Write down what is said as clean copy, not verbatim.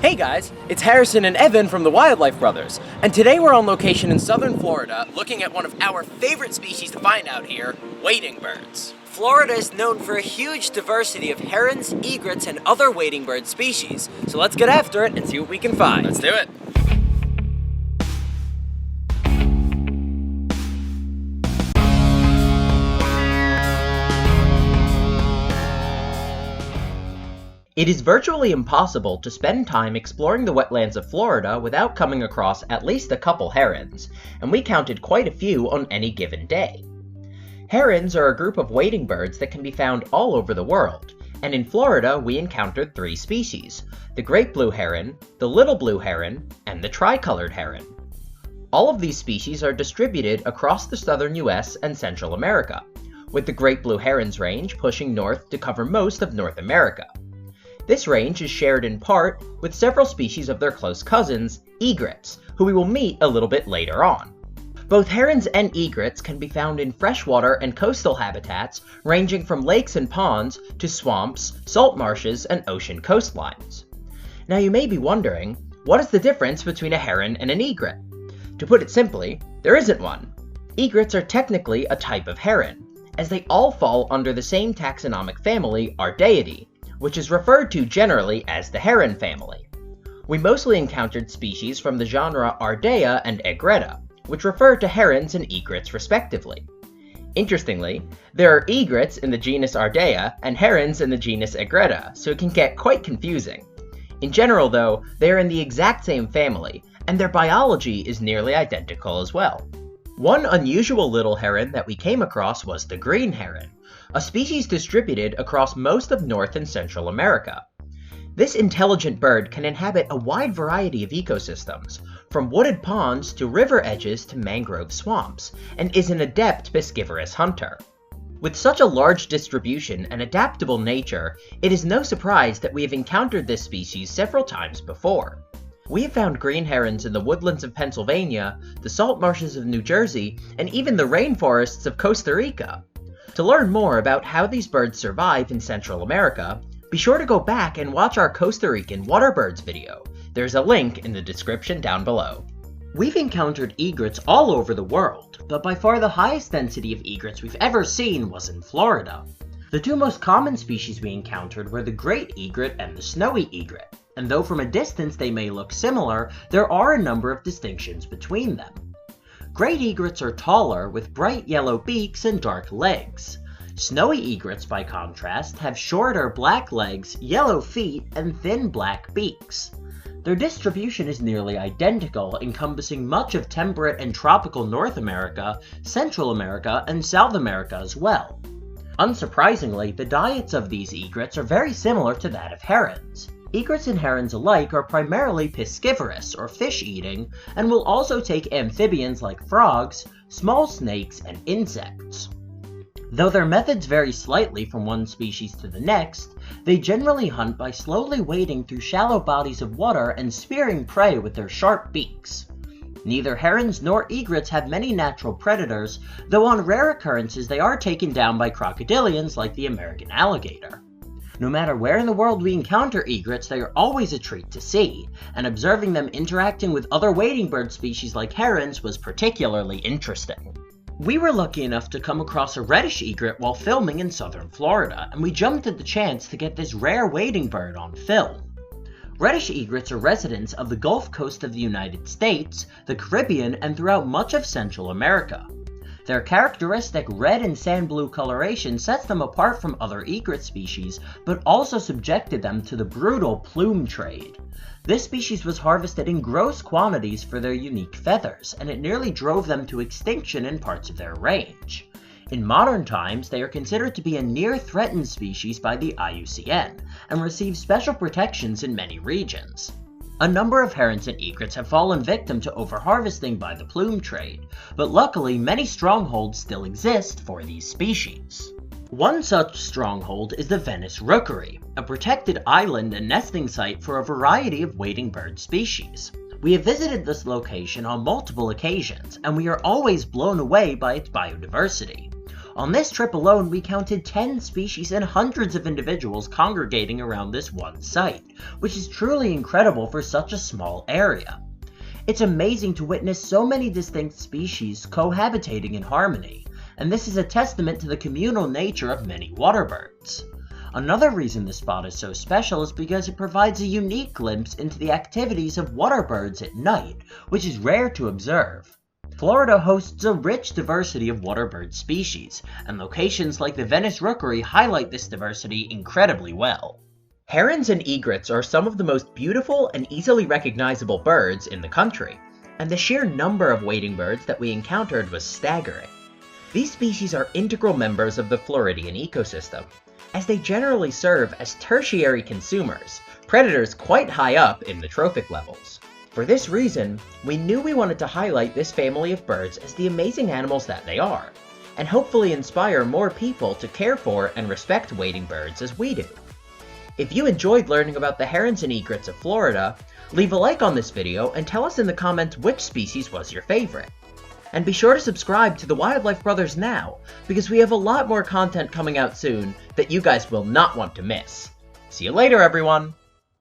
Hey guys, it's Harrison and Evan from the Wildlife Brothers, and today we're on location in southern Florida looking at one of our favorite species to find out here, wading birds. Florida is known for a huge diversity of herons, egrets, and other wading bird species, so let's get after it and see what we can find. Let's do it. It is virtually impossible to spend time exploring the wetlands of Florida without coming across at least a couple herons, and we counted quite a few on any given day. Herons are a group of wading birds that can be found all over the world, and in Florida we encountered three species: the great blue heron, the little blue heron, and the tricolored heron. All of these species are distributed across the southern US and Central America, with the great blue heron's range pushing north to cover most of North America. This range is shared in part with several species of their close cousins, egrets, who we will meet a little bit later on. Both herons and egrets can be found in freshwater and coastal habitats ranging from lakes and ponds to swamps, salt marshes, and ocean coastlines. Now you may be wondering, what is the difference between a heron and an egret? To put it simply, there isn't one. Egrets are technically a type of heron, as they all fall under the same taxonomic family, Ardeidae, which is referred to generally as the heron family. We mostly encountered species from the genre Ardea and Egretta, which refer to herons and egrets respectively. Interestingly, there are egrets in the genus Ardea and herons in the genus Egretta, so it can get quite confusing. In general though, they are in the exact same family, and their biology is nearly identical as well. One unusual little heron that we came across was the green heron, a species distributed across most of North and Central America. This intelligent bird can inhabit a wide variety of ecosystems, from wooded ponds to river edges to mangrove swamps, and is an adept piscivorous hunter. With such a large distribution and adaptable nature, it is no surprise that we have encountered this species several times before. We have found green herons in the woodlands of Pennsylvania, the salt marshes of New Jersey, and even the rainforests of Costa Rica. To learn more about how these birds survive in Central America, be sure to go back and watch our Costa Rican water birds video. There's a link in the description down below. We've encountered egrets all over the world, but by far the highest density of egrets we've ever seen was in Florida. The two most common species we encountered were the great egret and the snowy egret, and though from a distance they may look similar, there are a number of distinctions between them. Great egrets are taller, with bright yellow beaks and dark legs. Snowy egrets, by contrast, have shorter black legs, yellow feet, and thin black beaks. Their distribution is nearly identical, encompassing much of temperate and tropical North America, Central America, and South America as well. Unsurprisingly, the diets of these egrets are very similar to that of herons. Egrets and herons alike are primarily piscivorous, or fish-eating, and will also take amphibians like frogs, small snakes, and insects. Though their methods vary slightly from one species to the next, they generally hunt by slowly wading through shallow bodies of water and spearing prey with their sharp beaks. Neither herons nor egrets have many natural predators, though on rare occurrences they are taken down by crocodilians like the American alligator. No matter where in the world we encounter egrets, they are always a treat to see, and observing them interacting with other wading bird species like herons was particularly interesting. We were lucky enough to come across a reddish egret while filming in southern Florida, and we jumped at the chance to get this rare wading bird on film. Reddish egrets are residents of the Gulf Coast of the United States, the Caribbean, and throughout much of Central America. Their characteristic red and sand blue coloration sets them apart from other egret species, but also subjected them to the brutal plume trade. This species was harvested in gross quantities for their unique feathers, and it nearly drove them to extinction in parts of their range. In modern times, they are considered to be a near-threatened species by the IUCN, and receive special protections in many regions. A number of herons and egrets have fallen victim to overharvesting by the plume trade, but luckily many strongholds still exist for these species. One such stronghold is the Venice Rookery, a protected island and nesting site for a variety of wading bird species. We have visited this location on multiple occasions, and we are always blown away by its biodiversity. On this trip alone, we counted 10 species and hundreds of individuals congregating around this one site, which is truly incredible for such a small area. It's amazing to witness so many distinct species cohabitating in harmony, and this is a testament to the communal nature of many water birds. Another reason this spot is so special is because it provides a unique glimpse into the activities of water birds at night, which is rare to observe. Florida hosts a rich diversity of water bird species, and locations like the Venice Rookery highlight this diversity incredibly well. Herons and egrets are some of the most beautiful and easily recognizable birds in the country, and the sheer number of wading birds that we encountered was staggering. These species are integral members of the Floridian ecosystem, as they generally serve as tertiary consumers, predators quite high up in the trophic levels. For this reason, we knew we wanted to highlight this family of birds as the amazing animals that they are, and hopefully inspire more people to care for and respect wading birds as we do. If you enjoyed learning about the herons and egrets of Florida, leave a like on this video and tell us in the comments which species was your favorite. And be sure to subscribe to the Wildlife Brothers now, because we have a lot more content coming out soon that you guys will not want to miss. See you later, everyone!